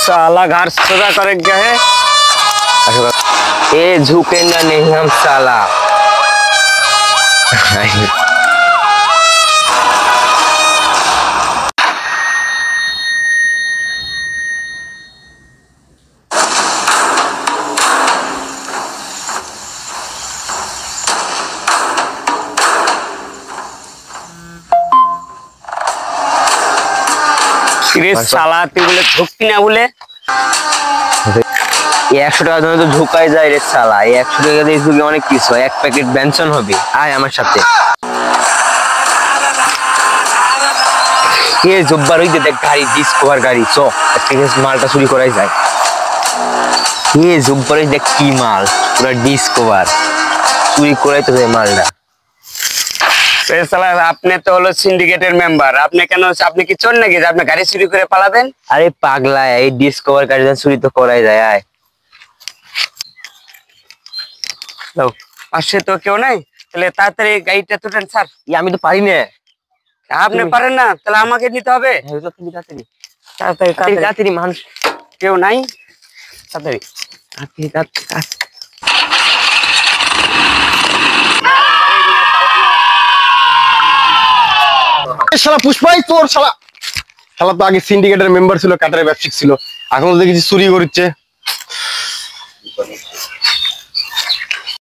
साला घर सजा करे क्या है? ये झुकेंगे नहीं हम साला। साला তুই বলে ঝুঁকতি না বলে 100 টাকা তো ঝুঁকাই যায় রে সালা। 100 টাকা দিয়ে ঝুঁকে অনেক কিছু, এক প্যাকেট বেনসন হবে। আয় আমার সাথে। এ জব্বার হইতে দেখ গাড়ি, ডিসকভার গাড়ি, চ থেকে মালটা চুরি করাই যায়। এ জব্বার দেখ কি মাল, পুরা ডিসকভার চুরি করাই তো যায় মালটা। সালা আপনি তো হলো সিন্ডিকেটের মেম্বার, আপনি কেন, আপনি কি চোর নাকি যে আপনি গাড়ি চুরি করে পালাবেন? আরে পাগলা, এই ডিসকভার গাড়ি চুরি তো করাই যায়। আয় পাশে তো কেউ নাই, তাহলে তাড়াতাড়ি গাড়িটা তুলেন স্যার। আমি তো পারি না। আপনি পারেন না, তাহলে আমাকে নিতে হবে। তাড়াতাড়ি তাড়াতাড়ি তাড়াতাড়ি তাড়াতাড়ি, মানুষ কেউ নাই, তাড়াতাড়ি। শালা পুষ্পাই তোর শালা শালা তো আগে সিন্ডিকেটের মেম্বার ছিল, কাটারের ব্যবসায়িক ছিল, এখন তো দেখেছি চুরি করছে।